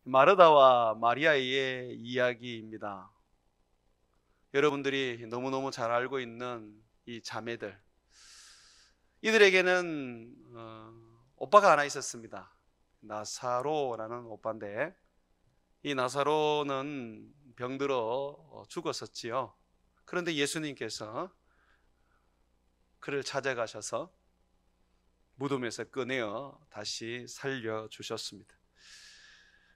마르다와 마리아의 이야기입니다. 여러분들이 너무너무 잘 알고 있는 이 자매들, 이들에게는 오빠가 하나 있었습니다. 나사로라는 오빠인데, 이 나사로는 병들어 죽었었지요. 그런데 예수님께서 그를 찾아가셔서 무덤에서 꺼내어 다시 살려주셨습니다.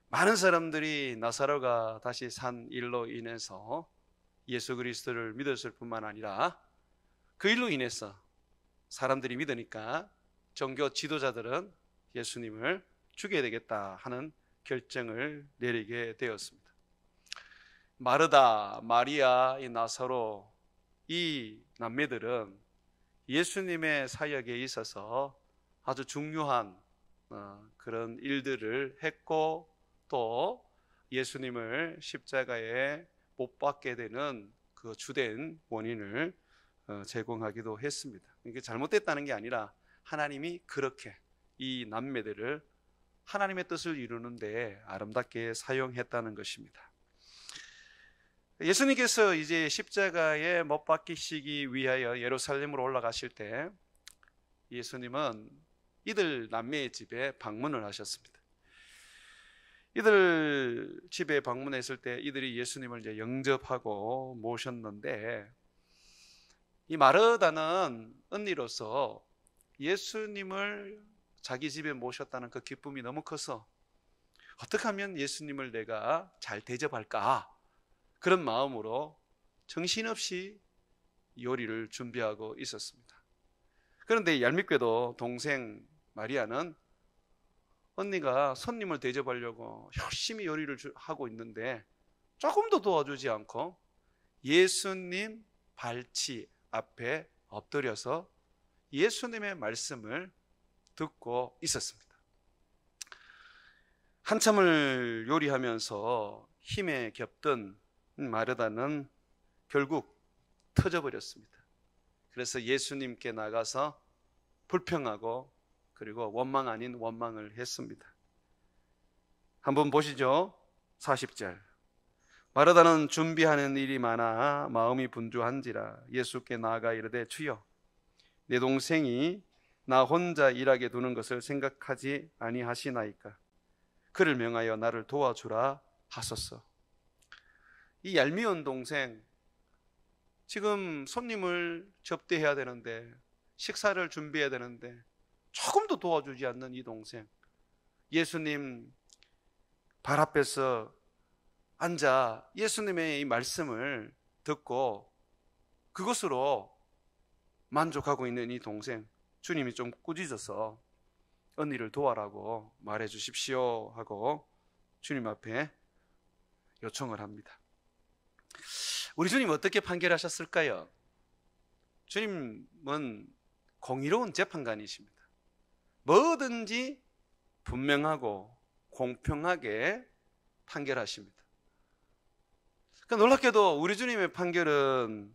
많은 사람들이 나사로가 다시 산 일로 인해서 예수 그리스도를 믿었을 뿐만 아니라 그 일로 인해서 사람들이 믿으니까 종교 지도자들은 예수님을 죽여야 되겠다 하는 결정을 내리게 되었습니다. 마르다, 마리아, 이 나사로, 이 남매들은 예수님의 사역에 있어서 아주 중요한 그런 일들을 했고, 또 예수님을 십자가에 못 박게 되는 그 주된 원인을 제공하기도 했습니다. 이게 잘못됐다는 게 아니라 하나님이 그렇게 이 남매들을 하나님의 뜻을 이루는데 아름답게 사용했다는 것입니다. 예수님께서 이제 십자가에 못 박히시기 위하여 예루살렘으로 올라가실 때 예수님은 이들 남매의 집에 방문을 하셨습니다. 이들 집에 방문했을 때 이들이 예수님을 이제 영접하고 모셨는데, 이 마르다는 언니로서 예수님을 자기 집에 모셨다는 그 기쁨이 너무 커서 어떻게 하면 예수님을 내가 잘 대접할까, 그런 마음으로 정신없이 요리를 준비하고 있었습니다. 그런데 얄밉게도 동생 마리아는 언니가 손님을 대접하려고 열심히 요리를 하고 있는데 조금도 도와주지 않고 예수님 발치 앞에 엎드려서 예수님의 말씀을 듣고 있었습니다. 한참을 요리하면서 힘에 겹든 마르다는 결국 터져버렸습니다. 그래서 예수님께 나가서 불평하고 그리고 원망 아닌 원망을 했습니다. 한번 보시죠. 40절. 마르다는 준비하는 일이 많아 마음이 분주한지라 예수께 나아가 이르되, 주여, 내 동생이 나 혼자 일하게 두는 것을 생각하지 아니하시나이까? 그를 명하여 나를 도와주라 하소서. 이 얄미운 동생, 지금 손님을 접대해야 되는데, 식사를 준비해야 되는데 조금도 도와주지 않는 이 동생, 예수님 발 앞에서 앉아 예수님의 이 말씀을 듣고 그것으로 만족하고 있는 이 동생, 주님이 좀 꾸짖어서 언니를 도와라고 말해 주십시오 하고 주님 앞에 요청을 합니다. 우리 주님 어떻게 판결하셨을까요? 주님은 공의로운 재판관이십니다. 뭐든지 분명하고 공평하게 판결하십니다. 그러니까 놀랍게도 우리 주님의 판결은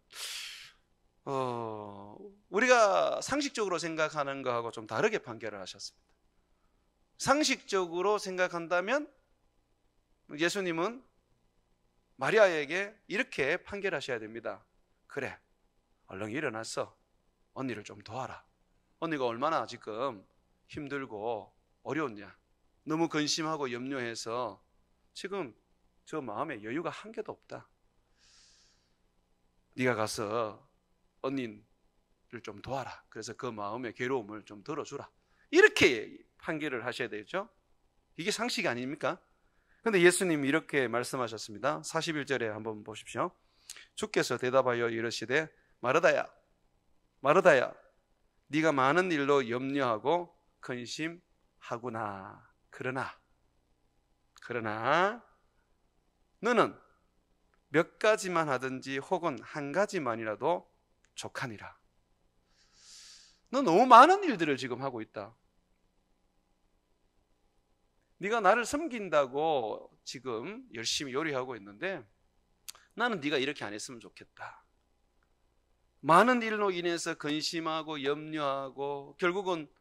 우리가 상식적으로 생각하는 거하고 좀 다르게 판결을 하셨습니다. 상식적으로 생각한다면 예수님은 마리아에게 이렇게 판결하셔야 됩니다. 그래, 얼른 일어나서 언니를 좀 도와라. 언니가 얼마나 지금 힘들고 어려웠냐, 너무 근심하고 염려해서 지금 저 마음에 여유가 한 개도 없다. 네가 가서 언니를 좀 도와라. 그래서 그 마음의 괴로움을 좀 덜어주라. 이렇게 판결을 하셔야 되죠. 이게 상식이 아닙니까? 그런데 예수님이 이렇게 말씀하셨습니다. 41절에 한번 보십시오. 주께서 대답하여 이르시되, 마르다야, 마르다야, 네가 많은 일로 염려하고 근심하구나. 그러나 너는 몇 가지만 하든지 혹은 한 가지만이라도 족하니라. 너 너무 많은 일들을 지금 하고 있다. 네가 나를 섬긴다고 지금 열심히 요리하고 있는데 나는 네가 이렇게 안 했으면 좋겠다. 많은 일로 인해서 근심하고 염려하고 결국은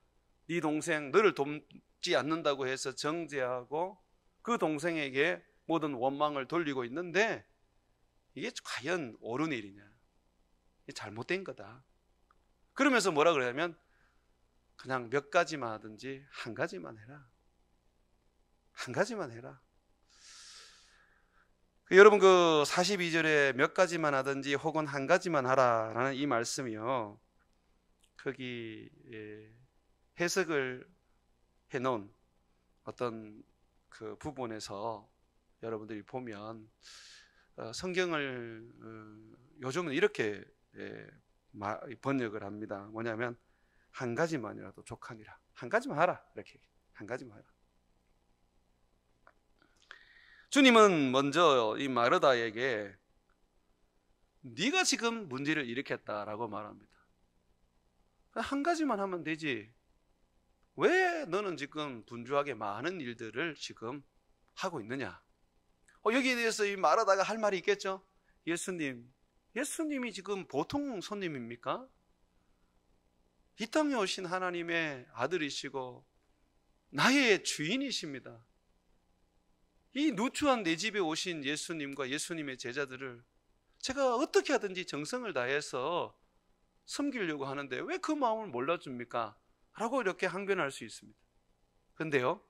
네 동생 너를 돕지 않는다고 해서 정죄하고 그 동생에게 모든 원망을 돌리고 있는데 이게 과연 옳은 일이냐? 이게 잘못된 거다. 그러면서 뭐라 그러냐면 그냥 몇 가지만 하든지 한 가지만 해라. 한 가지만 해라. 여러분 그 42절에 몇 가지만 하든지 혹은 한 가지만 하라라는 이 말씀이요. 거기 해석을 해놓은 어떤 그 부분에서 여러분들이 보면 성경을 요즘은 이렇게 번역을 합니다. 뭐냐면 한 가지만이라도 족하니라. 한 가지만 하라. 이렇게 한 가지만 하라. 주님은 먼저 이 마르다에게 네가 지금 문제를 일으켰다라고 말합니다. 한 가지만 하면 되지. 왜 너는 지금 분주하게 많은 일들을 지금 하고 있느냐? 여기에 대해서 이 마르다가 할 말이 있겠죠? 예수님이 지금 보통 손님입니까? 이 땅에 오신 하나님의 아들이시고 나의 주인이십니다. 이 누추한 내 집에 오신 예수님과 예수님의 제자들을 제가 어떻게 하든지 정성을 다해서 섬기려고 하는데 왜 그 마음을 몰라줍니까? 라고 이렇게 항변할 수 있습니다. 근데요,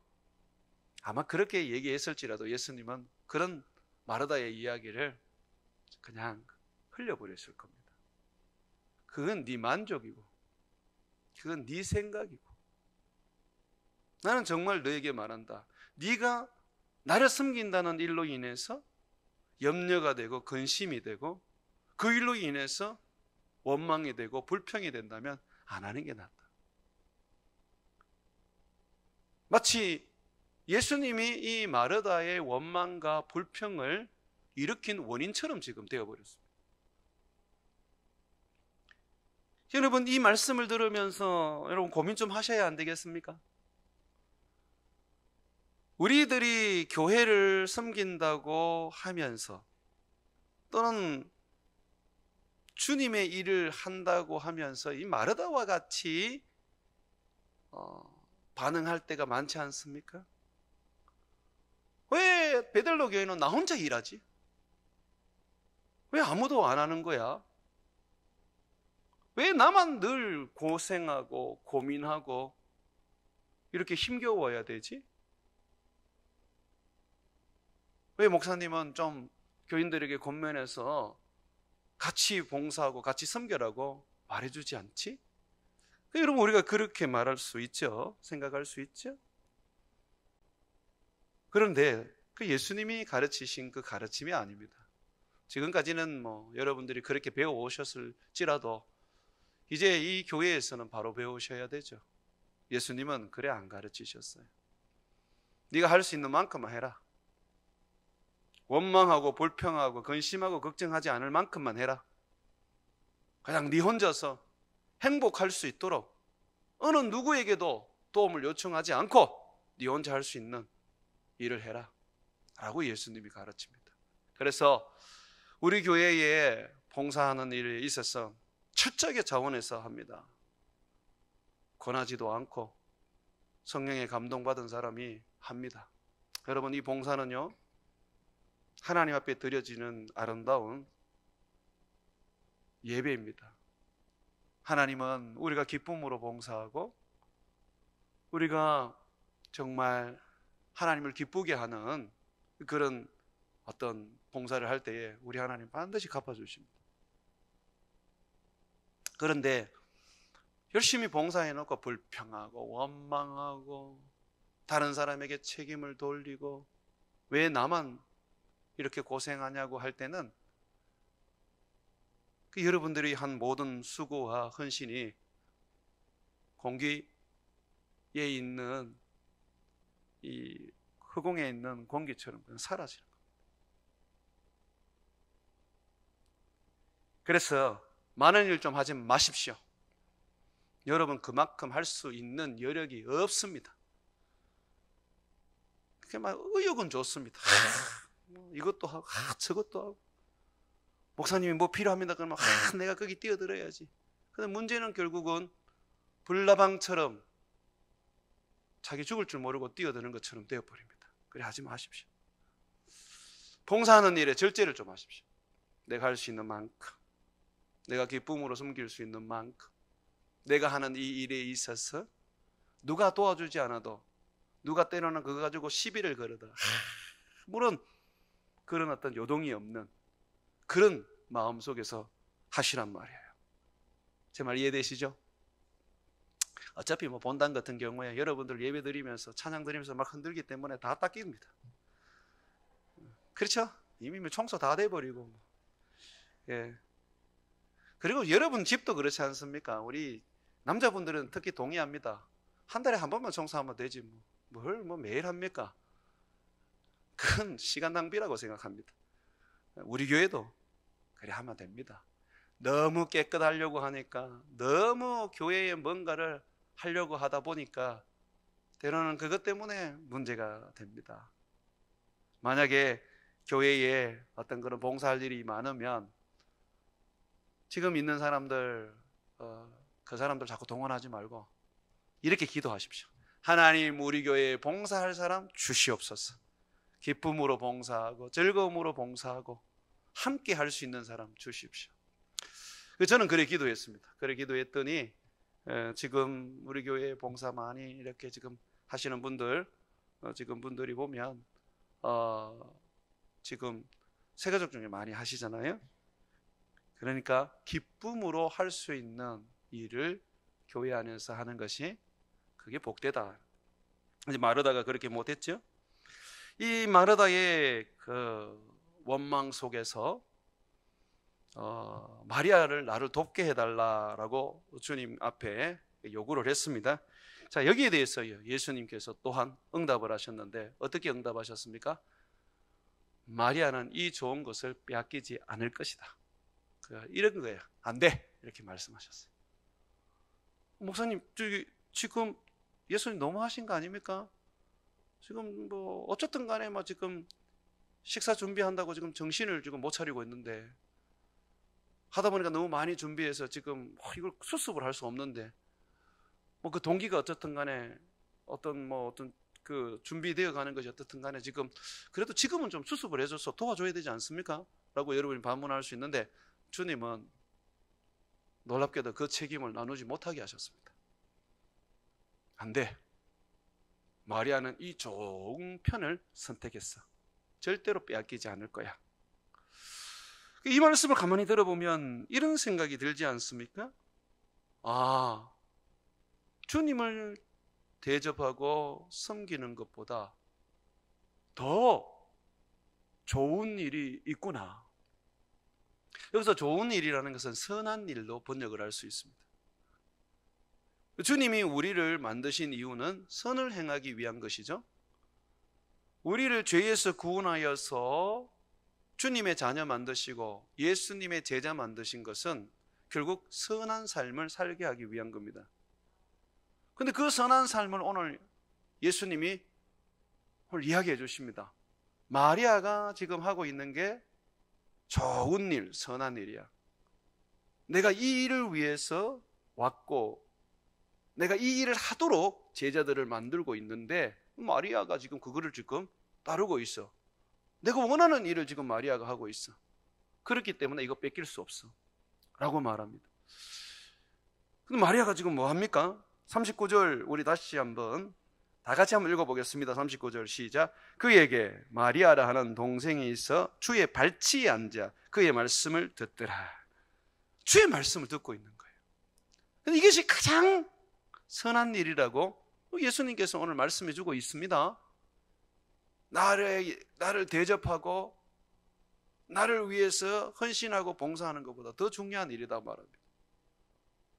아마 그렇게 얘기했을지라도 예수님은 그런 마르다의 이야기를 그냥 흘려버렸을 겁니다. 그건 네 만족이고 그건 네 생각이고 나는 정말 너에게 말한다. 네가 나를 섬긴다는 일로 인해서 염려가 되고 근심이 되고 그 일로 인해서 원망이 되고 불평이 된다면 안 하는 게 낫다. 마치 예수님이 이 마르다의 원망과 불평을 일으킨 원인처럼 지금 되어버렸습니다. 여러분 이 말씀을 들으면서 여러분 고민 좀 하셔야 안 되겠습니까? 우리들이 교회를 섬긴다고 하면서 또는 주님의 일을 한다고 하면서 이 마르다와 같이 반응할 때가 많지 않습니까? 왜 베들로 교회는 나 혼자 일하지? 왜 아무도 안 하는 거야? 왜 나만 늘 고생하고 고민하고 이렇게 힘겨워야 되지? 왜 목사님은 좀 교인들에게 권면해서 같이 봉사하고 같이 섬겨라고 말해주지 않지? 여러분 우리가 그렇게 말할 수 있죠. 생각할 수 있죠. 그런데 그 예수님이 가르치신 그 가르침이 아닙니다. 지금까지는 여러분들이 그렇게 배워오셨을지라도 이제 이 교회에서는 바로 배우셔야 되죠. 예수님은 그래 안 가르치셨어요. 네가 할 수 있는 만큼만 해라. 원망하고 불평하고 근심하고 걱정하지 않을 만큼만 해라. 그냥 네 혼자서 행복할 수 있도록 어느 누구에게도 도움을 요청하지 않고 네 혼자 할 수 있는 일을 해라 라고 예수님이 가르칩니다. 그래서 우리 교회에 봉사하는 일에 있어서 철저하게 자원해서 합니다. 권하지도 않고 성령에 감동받은 사람이 합니다. 여러분 이 봉사는요 하나님 앞에 드려지는 아름다운 예배입니다. 하나님은 우리가 기쁨으로 봉사하고 우리가 정말 하나님을 기쁘게 하는 그런 어떤 봉사를 할 때에 우리 하나님 반드시 갚아주십니다. 그런데 열심히 봉사해놓고 불평하고 원망하고 다른 사람에게 책임을 돌리고 왜 나만 이렇게 고생하냐고 할 때는 여러분들이 한 모든 수고와 헌신이 공기에 있는 이 흑공에 있는 공기처럼 사라지는 겁니다. 그래서 많은 일 좀 하지 마십시오. 여러분 그만큼 할 수 있는 여력이 없습니다. 그게 막 의욕은 좋습니다. 이것도 하고 저것도 하고 목사님이 뭐 필요합니다 그러면 내가 거기 뛰어들어야지. 근데 문제는 결국은 불나방처럼 자기 죽을 줄 모르고 뛰어드는 것처럼 되어버립니다. 그래 하지 마십시오. 봉사하는 일에 절제를 좀 하십시오. 내가 할 수 있는 만큼, 내가 기쁨으로 섬길 수 있는 만큼, 내가 하는 이 일에 있어서 누가 도와주지 않아도, 누가 때로는 그거 가지고 시비를 걸으더라, 물론 그런 어떤 요동이 없는 그런 마음 속에서 하시란 말이에요. 제 말 이해되시죠? 어차피 뭐 본당 같은 경우에 여러분들 예배 드리면서 찬양 드리면서 막 흔들기 때문에 다 닦입니다. 그렇죠? 이미 청소 다 돼버리고. 예. 그리고 여러분 집도 그렇지 않습니까? 우리 남자분들은 특히 동의합니다. 한 달에 한 번만 청소하면 되지 뭘 매일 합니까? 그건 시간 낭비라고 생각합니다. 우리 교회도 그래 하면 됩니다. 너무 깨끗하려고 하니까, 너무 교회에 뭔가를 하려고 하다 보니까 때로는 그것 때문에 문제가 됩니다. 만약에 교회에 어떤 그런 봉사할 일이 많으면 지금 있는 사람들, 그 사람들 자꾸 동원하지 말고 이렇게 기도하십시오. 하나님, 우리 교회에 봉사할 사람 주시옵소서. 기쁨으로 봉사하고 즐거움으로 봉사하고 함께 할 수 있는 사람 주십시오. 저는 그래 기도했습니다. 그래 기도했더니 지금 우리 교회에 봉사 많이 이렇게 지금 하시는 분들, 지금 분들이 보면 지금 세가족 중에 많이 하시잖아요. 그러니까 기쁨으로 할 수 있는 일을 교회 안에서 하는 것이 그게 복되다. 이제 마르다가 그렇게 못했죠. 이 마르다의 그 원망 속에서 마리아를 나를 돕게 해달라라고 주님 앞에 요구를 했습니다. 자, 여기에 대해서 예수님께서 또한 응답을 하셨는데 어떻게 응답하셨습니까? 마리아는 이 좋은 것을 빼앗기지 않을 것이다. 이런 거예요. 안 돼, 이렇게 말씀하셨어요. 목사님, 지금 예수님 너무하신 거 아닙니까? 지금 뭐 어쨌든 간에 지금 식사 준비한다고 지금 정신을 지금 못 차리고 있는데, 하다 보니까 너무 많이 준비해서 지금 이걸 수습을 할 수 없는데, 뭐 그 동기가 어쨌든 간에 어떤 그 준비되어 가는 것이 어떻든 간에 지금 그래도 지금은 좀 수습을 해줘서 도와줘야 되지 않습니까? 라고 여러분이 반문할 수 있는데, 주님은 놀랍게도 그 책임을 나누지 못하게 하셨습니다. 안 돼. 마리아는 이 좋은 편을 선택했어. 절대로 빼앗기지 않을 거야. 이 말씀을 가만히 들어보면 이런 생각이 들지 않습니까? 아, 주님을 대접하고 섬기는 것보다 더 좋은 일이 있구나. 여기서 좋은 일이라는 것은 선한 일로 번역을 할 수 있습니다. 주님이 우리를 만드신 이유는 선을 행하기 위한 것이죠. 우리를 죄에서 구원하여서 주님의 자녀 만드시고 예수님의 제자 만드신 것은 결국 선한 삶을 살게 하기 위한 겁니다. 그런데 그 선한 삶을 오늘 예수님이 오늘 이야기해 주십니다. 마리아가 지금 하고 있는 게 좋은 일, 선한 일이야. 내가 이 일을 위해서 왔고 내가 이 일을 하도록 제자들을 만들고 있는데 마리아가 지금 그거를 지금 따르고 있어. 내가 원하는 일을 지금 마리아가 하고 있어. 그렇기 때문에 이거 뺏길 수 없어 라고 말합니다. 근데 마리아가 지금 뭐 합니까? 39절 우리 다시 한번 다 같이 한번 읽어보겠습니다. 39절 시작. 그에게 마리아라 하는 동생이 있어 주의 발치에 앉아 그의 말씀을 듣더라. 주의 말씀을 듣고 있는 거예요. 근데 이것이 가장 선한 일이라고 예수님께서 오늘 말씀해 주고 있습니다. 나를 대접하고 나를 위해서 헌신하고 봉사하는 것보다 더 중요한 일이다 말합니다.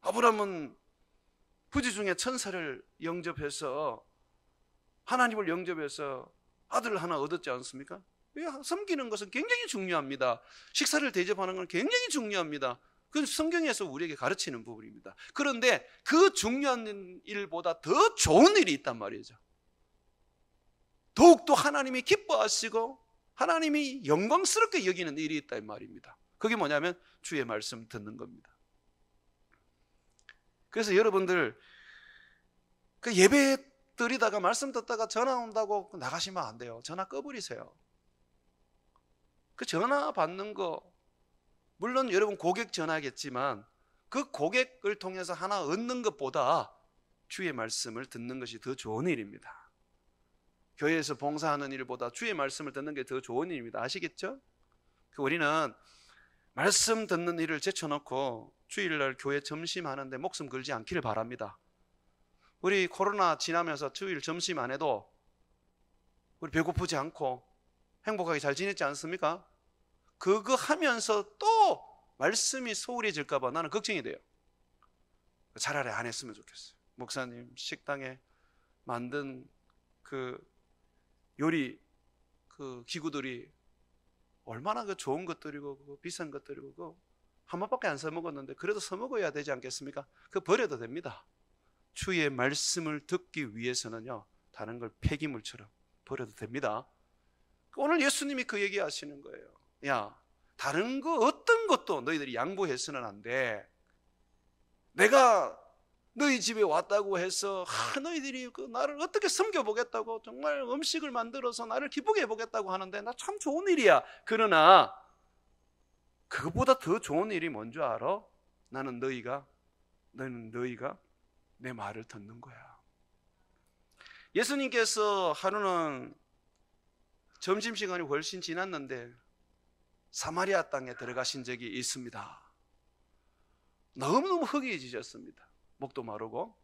아브라함은 부지 중에 천사를 영접해서 하나님을 영접해서 아들을 하나 얻었지 않습니까? 섬기는 것은 굉장히 중요합니다. 식사를 대접하는 건 굉장히 중요합니다. 그건 성경에서 우리에게 가르치는 부분입니다. 그런데 그 중요한 일보다 더 좋은 일이 있단 말이죠. 더욱더 하나님이 기뻐하시고 하나님이 영광스럽게 여기는 일이 있다 이 말입니다. 그게 뭐냐면 주의 말씀 듣는 겁니다. 그래서 여러분들 그 예배 들이다가 말씀 듣다가 전화 온다고 나가시면 안 돼요. 전화 꺼버리세요. 그 전화 받는 거, 물론 여러분 고객 전화겠지만 그 고객을 통해서 하나 얻는 것보다 주의 말씀을 듣는 것이 더 좋은 일입니다. 교회에서 봉사하는 일보다 주의 말씀을 듣는 게 더 좋은 일입니다. 아시겠죠? 우리는 말씀 듣는 일을 제쳐놓고 주일날 교회 점심하는데 목숨 걸지 않기를 바랍니다. 우리 코로나 지나면서 주일 점심 안 해도 우리 배고프지 않고 행복하게 잘 지냈지 않습니까? 그거 하면서 또 말씀이 소홀해질까 봐 나는 걱정이 돼요. 차라리 안 했으면 좋겠어요. 목사님 식당에 만든 그 요리 그 기구들이 얼마나 그 좋은 것들이고 그 비싼 것들이고 그 한 번밖에 안 써먹었는데 그래도 써먹어야 되지 않겠습니까? 그거 버려도 됩니다. 주의 말씀을 듣기 위해서는요, 다른 걸 폐기물처럼 버려도 됩니다. 오늘 예수님이 그 얘기 하시는 거예요. 야, 다른 거 어떤 것도 너희들이 양보해서는 안 돼. 내가 너희 집에 왔다고 해서 너희들이 나를 어떻게 섬겨보겠다고 정말 음식을 만들어서 나를 기쁘게 해보겠다고 하는데 나 참 좋은 일이야. 그러나 그것보다 더 좋은 일이 뭔지 알아? 너는 너희가 내 말을 듣는 거야. 예수님께서 하루는 점심시간이 훨씬 지났는데 사마리아 땅에 들어가신 적이 있습니다. 너무너무 허기지셨습니다. 목도 마르고.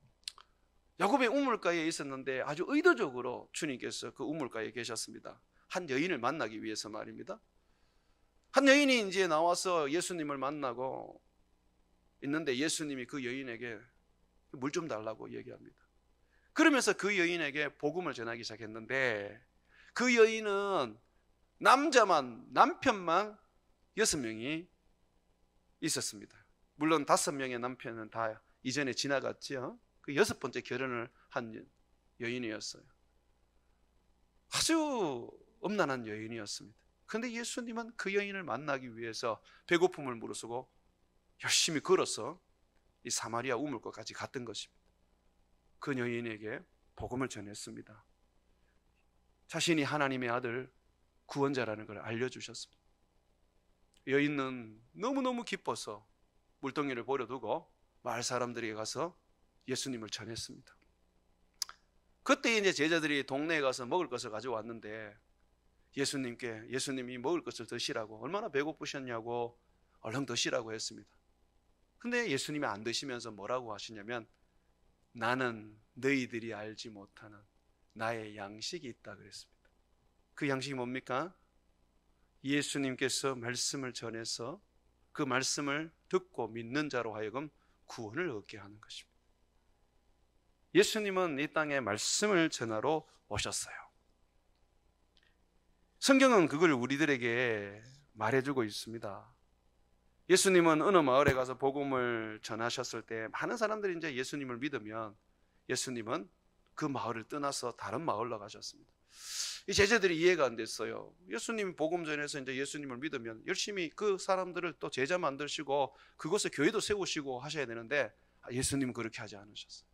야곱의 우물가에 있었는데 아주 의도적으로 주님께서 그 우물가에 계셨습니다. 한 여인을 만나기 위해서 말입니다. 한 여인이 이제 나와서 예수님을 만나고 있는데 예수님이 그 여인에게 물 좀 달라고 얘기합니다. 그러면서 그 여인에게 복음을 전하기 시작했는데 그 여인은 남편만 6명이 있었습니다. 물론 5명의 남편은 다 이전에 지나갔죠. 그 6번째 결혼을 한 여인이었어요. 아주 엄난한 여인이었습니다. 그런데 예수님은 그 여인을 만나기 위해서 배고픔을 무릅쓰고 열심히 걸어서 이 사마리아 우물가까지 갔던 것입니다. 그 여인에게 복음을 전했습니다. 자신이 하나님의 아들 구원자라는 걸 알려주셨습니다. 여인은 너무너무 기뻐서 물동이를 버려두고 마을 사람들에게 가서 예수님을 전했습니다. 그때 이제 제자들이 동네에 가서 먹을 것을 가져왔는데 예수님이 먹을 것을 드시라고, 얼마나 배고프셨냐고 얼른 드시라고 했습니다. 근데 예수님이 안 드시면서 뭐라고 하시냐면 나는 너희들이 알지 못하는 나의 양식이 있다 그랬습니다. 그 양식이 뭡니까? 예수님께서 말씀을 전해서 그 말씀을 듣고 믿는 자로 하여금 구원을 얻게 하는 것입니다. 예수님은 이 땅에 말씀을 전하러 오셨어요. 성경은 그걸 우리들에게 말해주고 있습니다. 예수님은 어느 마을에 가서 복음을 전하셨을 때 많은 사람들이 이제 예수님을 믿으면 예수님은 그 마을을 떠나서 다른 마을로 가셨습니다. 이 제자들이 이해가 안 됐어요. 예수님이 복음 전해서 이제 예수님을 믿으면 열심히 그 사람들을 또 제자 만드시고 그곳에 교회도 세우시고 하셔야 되는데 예수님은 그렇게 하지 않으셨어요.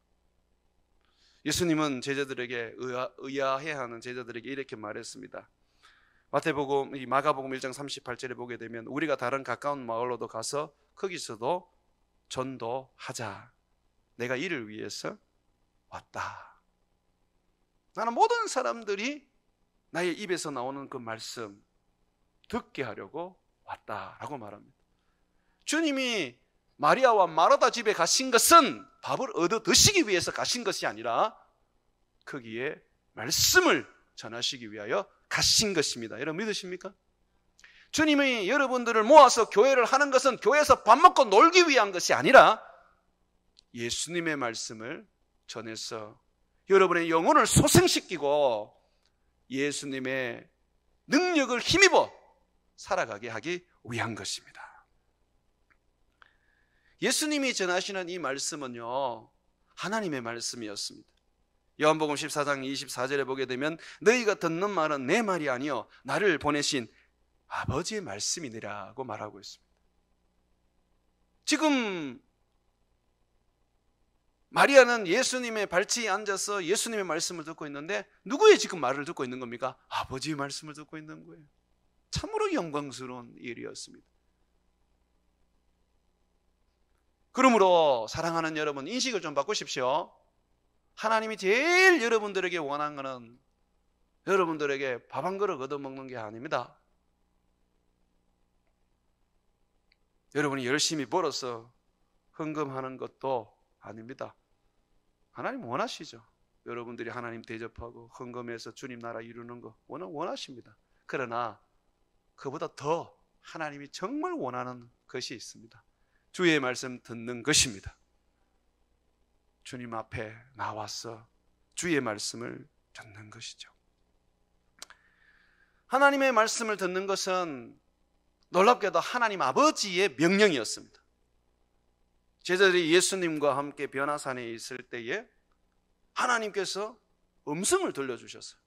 예수님은 제자들에게 의아해하는 제자들에게 이렇게 말했습니다. 마가복음 1장 38절에 보게 되면 우리가 다른 가까운 마을로도 가서 거기서도 전도하자. 내가 이를 위해서 왔다. 나는 모든 사람들이 나의 입에서 나오는 그 말씀 듣게 하려고 왔다라고 말합니다. 주님이 마리아와 마르다 집에 가신 것은 밥을 얻어 드시기 위해서 가신 것이 아니라 거기에 말씀을 전하시기 위하여 가신 것입니다. 여러분 믿으십니까? 주님이 여러분들을 모아서 교회를 하는 것은 교회에서 밥 먹고 놀기 위한 것이 아니라 예수님의 말씀을 전해서 여러분의 영혼을 소생시키고 예수님의 능력을 힘입어 살아가게 하기 위한 것입니다. 예수님이 전하시는 이 말씀은요, 하나님의 말씀이었습니다. 요한복음 14장 24절에 보게 되면 너희가 듣는 말은 내 말이 아니요 나를 보내신 아버지의 말씀이니라고 말하고 있습니다. 지금 마리아는 예수님의 발치에 앉아서 예수님의 말씀을 듣고 있는데 누구의 지금 말을 듣고 있는 겁니까? 아버지의 말씀을 듣고 있는 거예요. 참으로 영광스러운 일이었습니다. 그러므로 사랑하는 여러분, 인식을 좀 바꾸십시오. 하나님이 제일 여러분들에게 원하는 것은 여러분들에게 밥 한 그릇 얻어먹는 게 아닙니다. 여러분이 열심히 벌어서 헌금하는 것도 아닙니다. 하나님 원하시죠. 여러분들이 하나님 대접하고 헌금해서 주님 나라 이루는 거 원하십니다. 그러나 그보다 더 하나님이 정말 원하는 것이 있습니다. 주의 말씀 듣는 것입니다. 주님 앞에 나와서 주의 말씀을 듣는 것이죠. 하나님의 말씀을 듣는 것은 놀랍게도 하나님 아버지의 명령이었습니다. 제자들이 예수님과 함께 변화산에 있을 때에 하나님께서 음성을 들려주셨어요.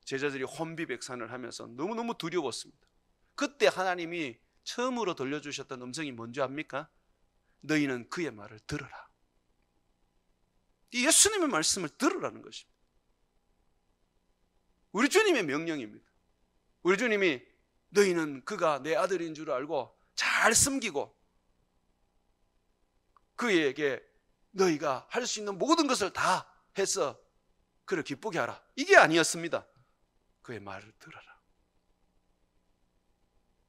제자들이 혼비백산을 하면서 너무너무 두려웠습니다. 그때 하나님이 처음으로 들려주셨던 음성이 뭔지 압니까? 너희는 그의 말을 들으라. 이 예수님의 말씀을 들으라는 것입니다. 우리 주님의 명령입니다. 우리 주님이 너희는 그가 내 아들인 줄 알고 잘 섬기고 그에게 너희가 할 수 있는 모든 것을 다 해서 그를 기쁘게 하라. 이게 아니었습니다. 그의 말을 들어라.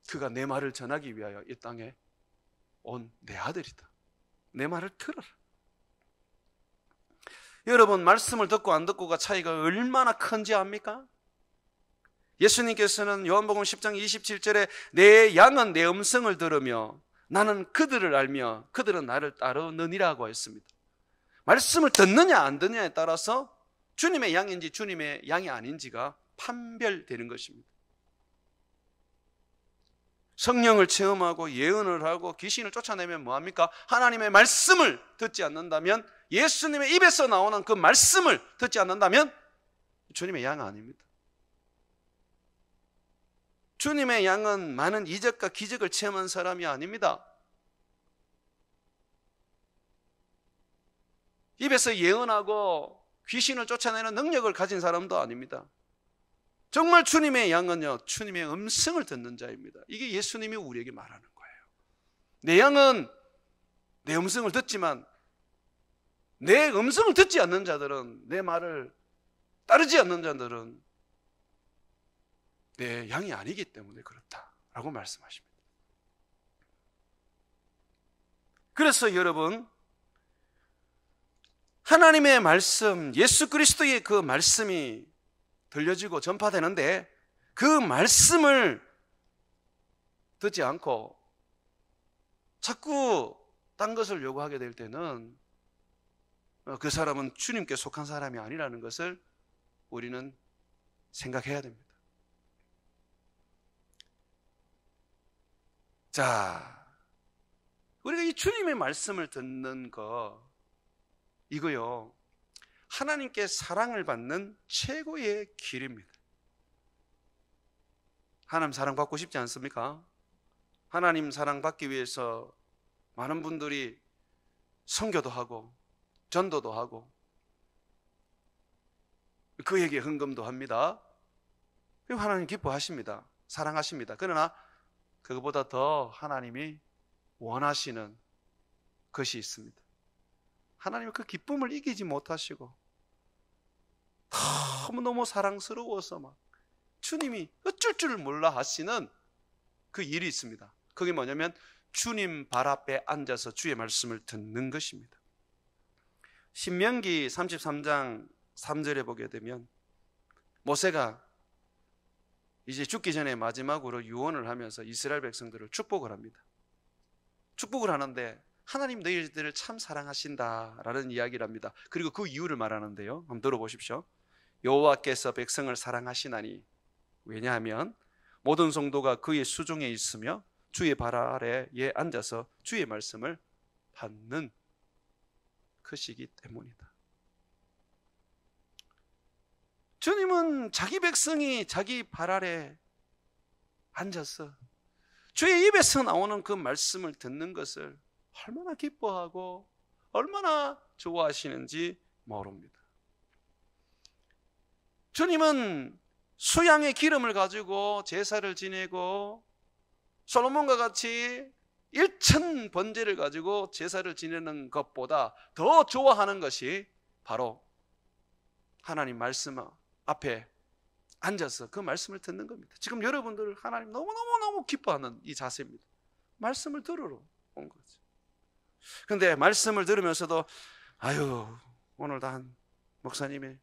그가 내 말을 전하기 위하여 이 땅에 온 내 아들이다. 내 말을 들어라. 여러분, 말씀을 듣고 안 듣고가 차이가 얼마나 큰지 압니까? 예수님께서는 요한복음 10장 27절에 내 양은 내 음성을 들으며 나는 그들을 알며 그들은 나를 따르느니라고 했습니다. 말씀을 듣느냐 안 듣느냐에 따라서 주님의 양인지 주님의 양이 아닌지가 판별되는 것입니다. 성령을 체험하고 예언을 하고 귀신을 쫓아내면 뭐합니까? 하나님의 말씀을 듣지 않는다면, 예수님의 입에서 나오는 그 말씀을 듣지 않는다면 주님의 양 아닙니다. 주님의 양은 많은 이적과 기적을 체험한 사람이 아닙니다. 입에서 예언하고 귀신을 쫓아내는 능력을 가진 사람도 아닙니다. 정말 주님의 양은요, 주님의 음성을 듣는 자입니다. 이게 예수님이 우리에게 말하는 거예요. 내 양은 내 음성을 듣지만 내 음성을 듣지 않는 자들은, 내 말을 따르지 않는 자들은 내 양이 아니기 때문에 그렇다라고 말씀하십니다. 그래서 여러분, 하나님의 말씀, 예수 그리스도의 그 말씀이 들려지고 전파되는데 그 말씀을 듣지 않고 자꾸 딴 것을 요구하게 될 때는 그 사람은 주님께 속한 사람이 아니라는 것을 우리는 생각해야 됩니다. 자, 우리가 이 주님의 말씀을 듣는 거, 이거요, 하나님께 사랑을 받는 최고의 길입니다. 하나님 사랑받고 싶지 않습니까? 하나님 사랑받기 위해서 많은 분들이 선교도 하고 전도도 하고 그에게 헌금도 합니다. 그리고 하나님 기뻐하십니다. 사랑하십니다. 그러나 그것보다 더 하나님이 원하시는 것이 있습니다. 하나님은 그 기쁨을 이기지 못하시고 너무너무 사랑스러워서 막 주님이 어쩔 줄 몰라 하시는 그 일이 있습니다. 그게 뭐냐면 주님 발 앞에 앉아서 주의 말씀을 듣는 것입니다. 신명기 33장 3절에 보게 되면 모세가 이제 죽기 전에 마지막으로 유언을 하면서 이스라엘 백성들을 축복을 합니다. 축복을 하는데 하나님 너희들을 참 사랑하신다라는 이야기를 합니다. 그리고 그 이유를 말하는데요, 한번 들어보십시오. 여호와께서 백성을 사랑하시나니, 왜냐하면 모든 성도가 그의 수종에 있으며 주의 발 아래에 앉아서 주의 말씀을 받는 것이기 때문이다. 주님은 자기 백성이 자기 발 아래 앉아서 주의 입에서 나오는 그 말씀을 듣는 것을 얼마나 기뻐하고 얼마나 좋아하시는지 모릅니다. 주님은 수양의 기름을 가지고 제사를 지내고 솔로몬과 같이 1천 번제를 가지고 제사를 지내는 것보다 더 좋아하는 것이 바로 하나님 말씀 앞에 앉아서 그 말씀을 듣는 겁니다. 지금 여러분들 하나님 너무너무 기뻐하는 이 자세입니다. 말씀을 들으러 온 거죠. 그런데 말씀을 들으면서도 아유, 오늘도 한 목사님이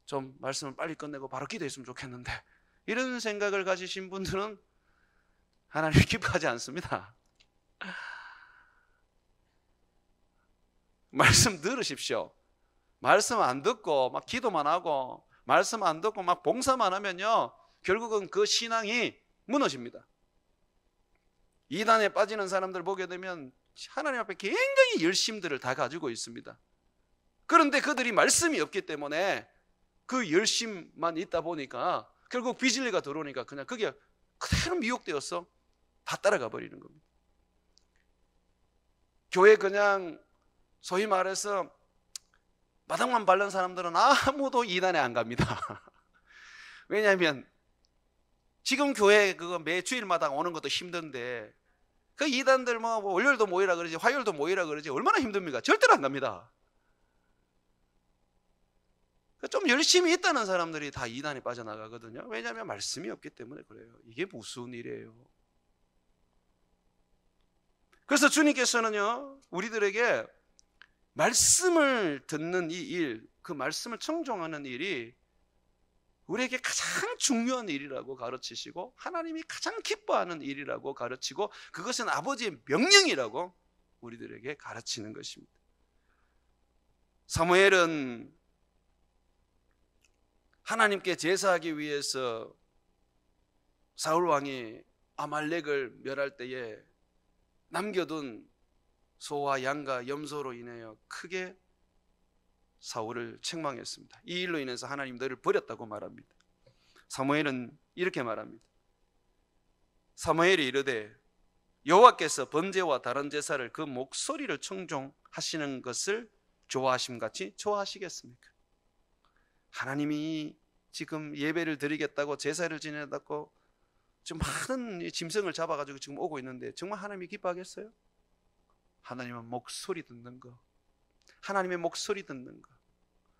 좀 말씀을 빨리 끝내고 바로 기도했으면 좋겠는데, 이런 생각을 가지신 분들은 하나님 기뻐하지 않습니다. 말씀 들으십시오. 말씀 안 듣고 막 기도만 하고 말씀 안 듣고 막 봉사만 하면요, 결국은 그 신앙이 무너집니다. 이단에 빠지는 사람들 보게 되면 하나님 앞에 굉장히 열심들을 다 가지고 있습니다. 그런데 그들이 말씀이 없기 때문에 그 열심만 있다 보니까 결국 비진리가 들어오니까 그냥 그게 그대로 미혹되어서 다 따라가 버리는 겁니다. 교회 그냥 소위 말해서 마당만 밟는 사람들은 아무도 이단에 안 갑니다. 왜냐하면 지금 교회 그거 매 주일마당 오는 것도 힘든데 그 이단들 뭐 월요일도 모이라 그러지 화요일도 모이라 그러지 얼마나 힘듭니까? 절대로 안 갑니다. 좀 열심히 있다는 사람들이 다 이단에 빠져나가거든요. 왜냐하면 말씀이 없기 때문에 그래요. 이게 무슨 일이에요? 그래서 주님께서는요, 우리들에게 말씀을 듣는 이 일, 그 말씀을 청종하는 일이 우리에게 가장 중요한 일이라고 가르치시고 하나님이 가장 기뻐하는 일이라고 가르치고 그것은 아버지의 명령이라고 우리들에게 가르치는 것입니다. 사무엘은 하나님께 제사하기 위해서 사울 왕이 아말렉을 멸할 때에 남겨둔 소와 양과 염소로 인하여 크게 사울을 책망했습니다. 이 일로 인해서 하나님 너를 버렸다고 말합니다. 사무엘은 이렇게 말합니다. 사무엘이 이르되 여호와께서 번제와 다른 제사를 그 목소리를 청종하시는 것을 좋아하심같이 좋아하시겠습니까? 하나님이 지금 예배를 드리겠다고 제사를 지내다고 지금 많은 짐승을 잡아가지고 지금 오고 있는데 정말 하나님이 기뻐하겠어요? 하나님은 목소리 듣는 거, 하나님의 목소리 듣는 거,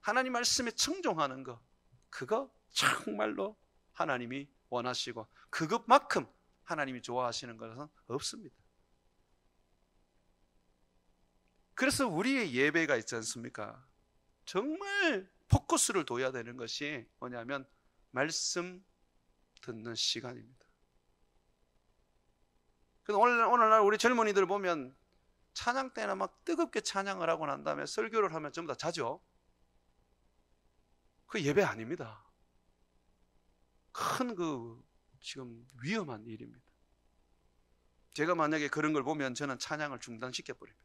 하나님 말씀에 청종하는 거, 그거 정말로 하나님이 원하시고 그것만큼 하나님이 좋아하시는 것은 없습니다. 그래서 우리의 예배가 있지 않습니까? 정말 포커스를 둬야 되는 것이 뭐냐면 말씀 듣는 시간입니다. 그래서 오늘날 우리 젊은이들 보면 찬양 때나 막 뜨겁게 찬양을 하고 난 다음에 설교를 하면 전부 다 자죠. 그 예배 아닙니다. 큰 지금 위험한 일입니다. 제가 만약에 그런 걸 보면 저는 찬양을 중단시켜 버립니다.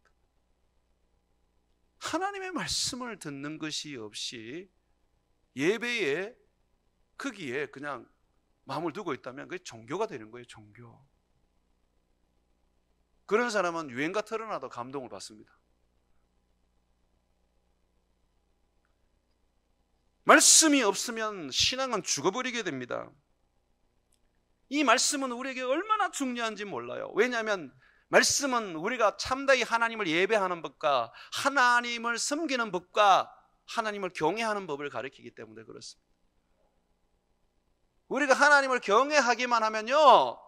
하나님의 말씀을 듣는 것이 없이 예배의 크기에 그냥 마음을 두고 있다면 그게 종교가 되는 거예요. 종교. 그런 사람은 유행가 틀어놔도 감동을 받습니다. 말씀이 없으면 신앙은 죽어버리게 됩니다. 이 말씀은 우리에게 얼마나 중요한지 몰라요. 왜냐하면 말씀은 우리가 참다이 하나님을 예배하는 법과 하나님을 섬기는 법과 하나님을 경외하는 법을 가르치기 때문에 그렇습니다. 우리가 하나님을 경외하기만 하면요,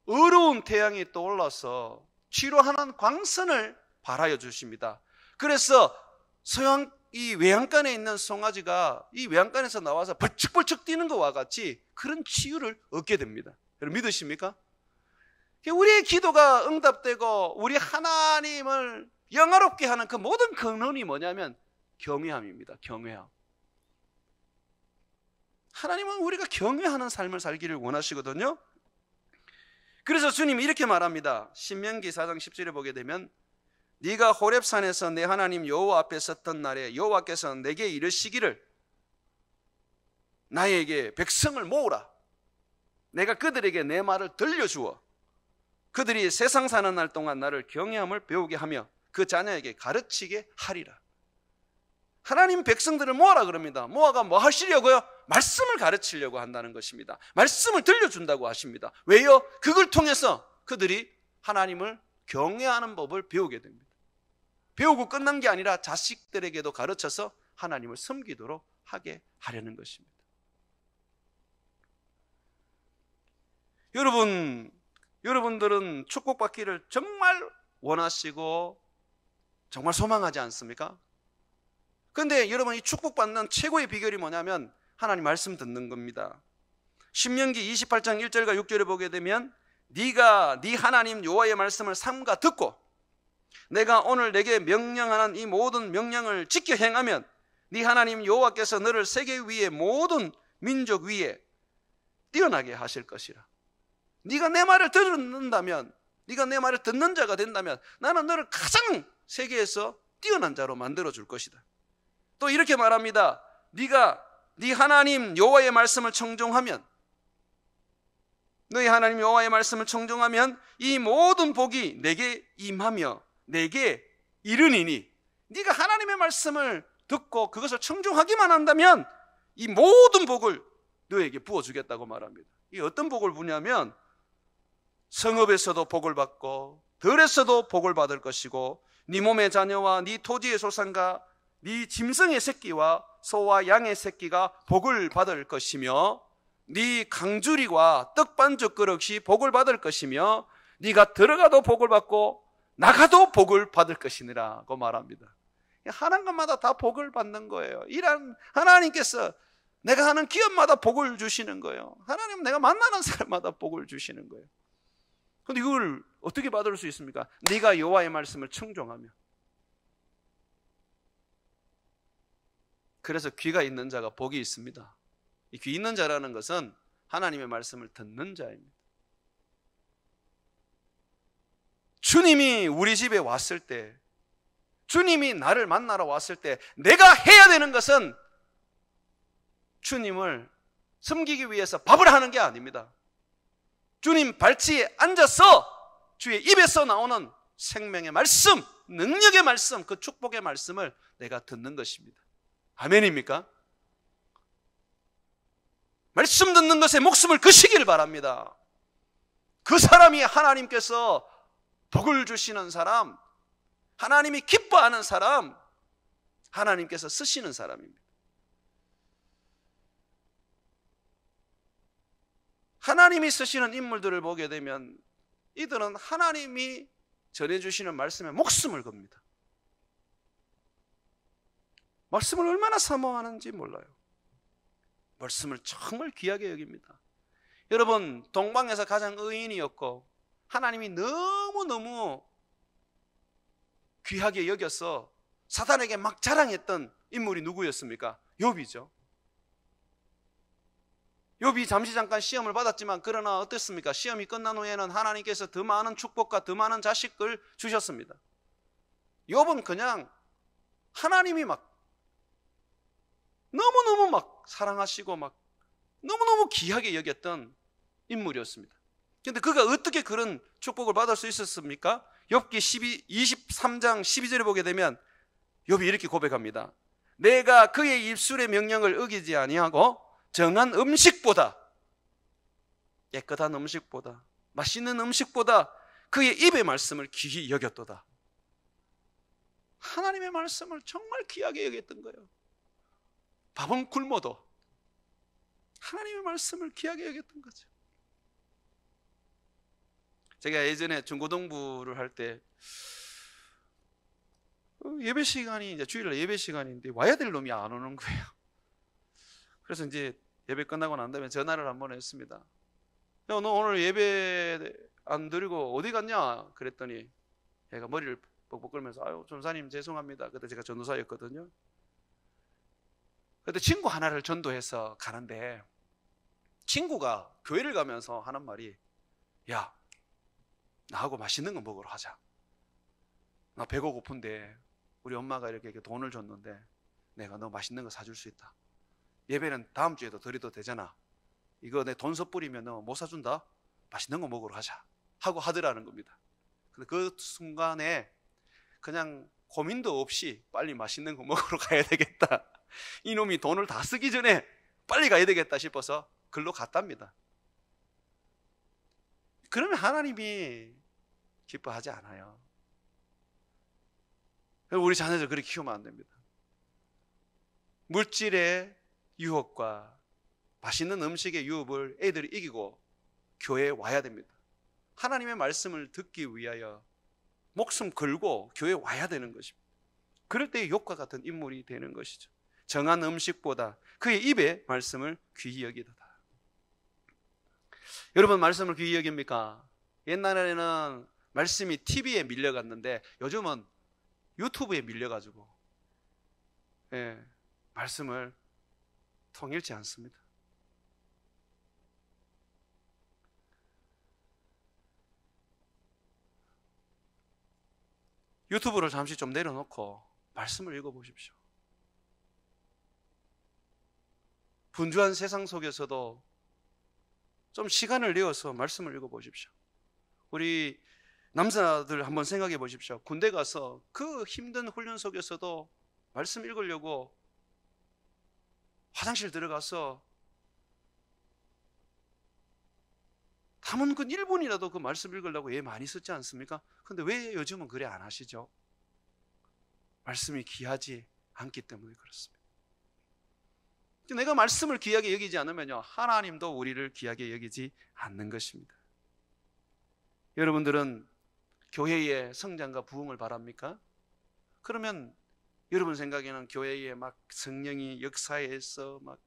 어려운 태양이 떠올라서 치료하는 광선을 발하여 주십니다. 그래서 이 외양간에 있는 송아지가 이 외양간에서 나와서 벌쩍벌쩍 뛰는 것과 같이 그런 치유를 얻게 됩니다. 여러분 믿으십니까? 우리의 기도가 응답되고 우리 하나님을 영화롭게 하는 그 모든 근원이 뭐냐면 경외함입니다. 경외함. 하나님은 우리가 경외하는 삶을 살기를 원하시거든요. 그래서 주님이 이렇게 말합니다. 신명기 4장 10절에 보게 되면 네가 호렙산에서 내 하나님 여호와 앞에 섰던 날에 여호와께서 내게 이르시기를 나에게 백성을 모으라. 내가 그들에게 내 말을 들려주어 그들이 세상 사는 날 동안 나를 경외함을 배우게 하며 그 자녀에게 가르치게 하리라. 하나님 백성들을 모아라 그럽니다. 모아가 뭐 하시려고요? 말씀을 가르치려고 한다는 것입니다. 말씀을 들려준다고 하십니다. 왜요? 그걸 통해서 그들이 하나님을 경외하는 법을 배우게 됩니다. 배우고 끝난 게 아니라 자식들에게도 가르쳐서 하나님을 섬기도록 하게 하려는 것입니다. 여러분들은 축복받기를 정말 원하시고 정말 소망하지 않습니까? 그런데 여러분, 이 축복받는 최고의 비결이 뭐냐면 하나님 말씀 듣는 겁니다. 신명기 28장 1절과 6절에 보게 되면 네가 네 하나님 여호와의 말씀을 삼가 듣고 내가 오늘 내게 명령하는 이 모든 명령을 지켜 행하면 네 하나님 여호와께서 너를 세계 위의 모든 민족 위에 뛰어나게 하실 것이라. 네가 내 말을 듣는다면, 네가 내 말을 듣는 자가 된다면 나는 너를 가장 세계에서 뛰어난 자로 만들어 줄 것이다. 또 이렇게 말합니다. 네가 네 하나님 여호와의 말씀을 청종하면, 너희 하나님 여호와의 말씀을 청종하면 이 모든 복이 내게 임하며 내게 이르니니, 네가 하나님의 말씀을 듣고 그것을 청종하기만 한다면 이 모든 복을 너에게 부어주겠다고 말합니다. 이 어떤 복을 부냐면 성읍에서도 복을 받고 들에서도 복을 받을 것이고 네 몸의 자녀와 네 토지의 소산과 네 짐승의 새끼와 소와 양의 새끼가 복을 받을 것이며 네 강주리와 떡반죽 그릇이 복을 받을 것이며 네가 들어가도 복을 받고 나가도 복을 받을 것이니라고 말합니다. 하는 것마다 다 복을 받는 거예요. 이런 하나님께서 내가 하는 기업마다 복을 주시는 거예요. 하나님은 내가 만나는 사람마다 복을 주시는 거예요. 그런데 이걸 어떻게 받을 수 있습니까? 네가 여호와의 말씀을 청종하며. 그래서 귀가 있는 자가 복이 있습니다. 이 귀 있는 자라는 것은 하나님의 말씀을 듣는 자입니다. 주님이 우리 집에 왔을 때, 주님이 나를 만나러 왔을 때 내가 해야 되는 것은 주님을 섬기기 위해서 밥을 하는 게 아닙니다. 주님 발치에 앉아서 주의 입에서 나오는 생명의 말씀, 능력의 말씀, 그 축복의 말씀을 내가 듣는 것입니다. 아멘입니까? 말씀 듣는 것에 목숨을 거시기를 바랍니다. 그 사람이 하나님께서 복을 주시는 사람, 하나님이 기뻐하는 사람, 하나님께서 쓰시는 사람입니다. 하나님이 쓰시는 인물들을 보게 되면 이들은 하나님이 전해주시는 말씀에 목숨을 겁니다. 말씀을 얼마나 사모하는지 몰라요. 말씀을 정말 귀하게 여깁니다. 여러분, 동방에서 가장 의인이었고 하나님이 너무너무 귀하게 여겨서 사단에게 막 자랑했던 인물이 누구였습니까? 욥이죠. 욥이 잠시 잠깐 시험을 받았지만 그러나 어땠습니까? 시험이 끝난 후에는 하나님께서 더 많은 축복과 더 많은 자식을 주셨습니다. 욥은 그냥 하나님이 막 너무너무 막 사랑하시고 막 너무너무 귀하게 여겼던 인물이었습니다. 그런데 그가 어떻게 그런 축복을 받을 수 있었습니까? 욥기 23장 12절에 보게 되면 욥이 이렇게 고백합니다. 내가 그의 입술의 명령을 어기지 아니하고 정한 음식보다, 깨끗한 음식보다, 맛있는 음식보다 그의 입의 말씀을 귀히 여겼도다. 하나님의 말씀을 정말 귀하게 여겼던 거예요. 밥은 굶어도 하나님의 말씀을 귀하게 여겼던 거죠. 제가 예전에 중고등부를 할 때 예배 시간이 이제 주일날 예배 시간인데 와야 될 놈이 안 오는 거예요. 그래서 이제 예배 끝나고 난 다음에 전화를 한번 했습니다. 야, 너 오늘 예배 안 드리고 어디 갔냐? 그랬더니 얘가 머리를 뻑뻑 끌면서 아유 전사님 죄송합니다. 그때 제가 전도사였거든요. 그때 친구 하나를 전도해서 가는데 친구가 교회를 가면서 하는 말이 야 나하고 맛있는 거 먹으러 하자. 나 배가 고픈데 우리 엄마가 이렇게 돈을 줬는데 내가 너 맛있는 거 사줄 수 있다. 예배는 다음 주에도 드려도 되잖아. 이거 내 돈 섣부리면 너 못 사준다. 맛있는 거 먹으러 가자 하고 하더라는 겁니다. 근데 그 순간에 그냥 고민도 없이 빨리 맛있는 거 먹으러 가야 되겠다. 이놈이 돈을 다 쓰기 전에 빨리 가야 되겠다 싶어서 글로 갔답니다. 그러면 하나님이 기뻐하지 않아요. 우리 자녀들 그렇게 키우면 안 됩니다. 물질의 유혹과 맛있는 음식의 유혹을 애들이 이기고 교회에 와야 됩니다. 하나님의 말씀을 듣기 위하여 목숨 걸고 교회에 와야 되는 것입니다. 그럴 때 욕과 같은 인물이 되는 것이죠. 정한 음식보다 그의 입에 말씀을 귀히 여기다. 여러분, 말씀을 귀히 여깁니까? 옛날에는 말씀이 TV에 밀려갔는데 요즘은 유튜브에 밀려가지고 말씀을 통일치 않습니다. 유튜브를 잠시 좀 내려놓고 말씀을 읽어보십시오. 분주한 세상 속에서도 좀 시간을 내어서 말씀을 읽어보십시오. 우리 남자들 한번 생각해 보십시오. 군대 가서 그 힘든 훈련 속에서도 말씀 읽으려고 화장실 들어가서 담은 그 1분이라도 그 말씀 읽으려고 애 많이 썼지 않습니까? 근데 왜 요즘은 그래 안 하시죠? 말씀이 귀하지 않기 때문에 그렇습니다. 내가 말씀을 귀하게 여기지 않으면요, 하나님도 우리를 귀하게 여기지 않는 것입니다. 여러분들은 교회의 성장과 부흥을 바랍니까? 그러면 여러분 생각에는 교회에 막 성령이 역사해서 막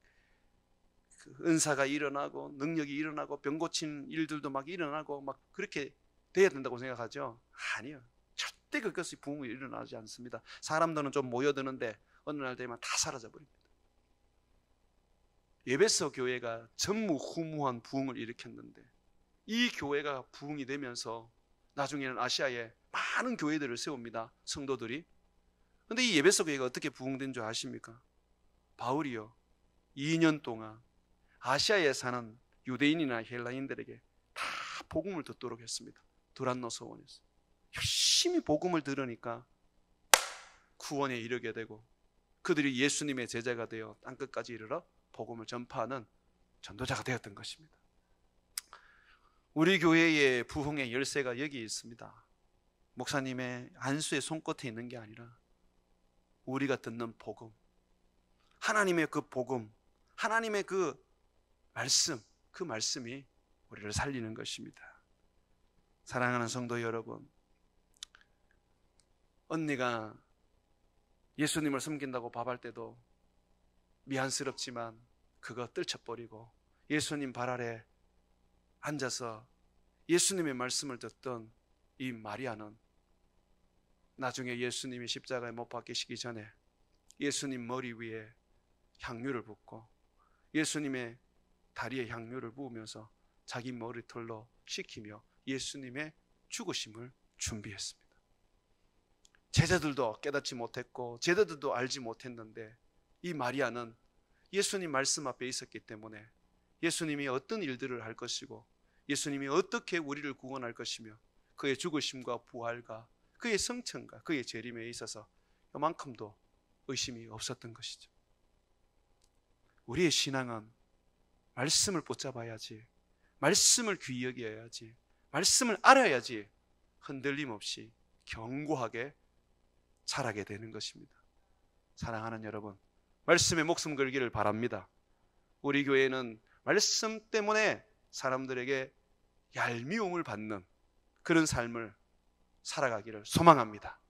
그 은사가 일어나고 능력이 일어나고 병 고친 일들도 막 일어나고 막 그렇게 돼야 된다고 생각하죠? 아니요. 절대 그것이 부흥이 일어나지 않습니다. 사람들은 좀 모여드는데 어느 날 되면 다 사라져 버립니다. 에베소 교회가 전무후무한 부흥을 일으켰는데 이 교회가 부흥이 되면서 나중에는 아시아에 많은 교회들을 세웁니다. 성도들이. 그런데 이 에베소 교회가 어떻게 부흥된 줄 아십니까? 바울이요, 2년 동안 아시아에 사는 유대인이나 헬라인들에게 다 복음을 듣도록 했습니다. 두란노 서원에서 열심히 복음을 들으니까 구원에 이르게 되고 그들이 예수님의 제자가 되어 땅끝까지 이르러 복음을 전파하는 전도자가 되었던 것입니다. 우리 교회의 부흥의 열쇠가 여기 있습니다. 목사님의 안수의 손끝에 있는 게 아니라 우리가 듣는 복음, 하나님의 그 복음, 하나님의 그 말씀, 그 말씀이 우리를 살리는 것입니다. 사랑하는 성도 여러분, 언니가 예수님을 섬긴다고 밥할 때도 미안스럽지만 그거 떨쳐버리고 예수님 발 아래 앉아서 예수님의 말씀을 듣던 이 마리아는 나중에 예수님이 십자가에 못 박히시기 전에 예수님 머리 위에 향유를 붓고 예수님의 다리에 향유를 부으면서 자기 머리털로 씻기며 예수님의 죽으심을 준비했습니다. 제자들도 깨닫지 못했고 제자들도 알지 못했는데 이 마리아는 예수님 말씀 앞에 있었기 때문에 예수님이 어떤 일들을 할 것이고 예수님이 어떻게 우리를 구원할 것이며 그의 죽으심과 부활과 그의 성천과 그의 재림에 있어서 요만큼도 의심이 없었던 것이죠. 우리의 신앙은 말씀을 붙잡아야지, 말씀을 귀히 여겨야지, 말씀을 알아야지 흔들림 없이 견고하게 자라게 되는 것입니다. 사랑하는 여러분, 말씀에 목숨 걸기를 바랍니다. 우리 교회는 말씀 때문에 사람들에게 얄미움을 받는 그런 삶을 살아가기를 소망합니다.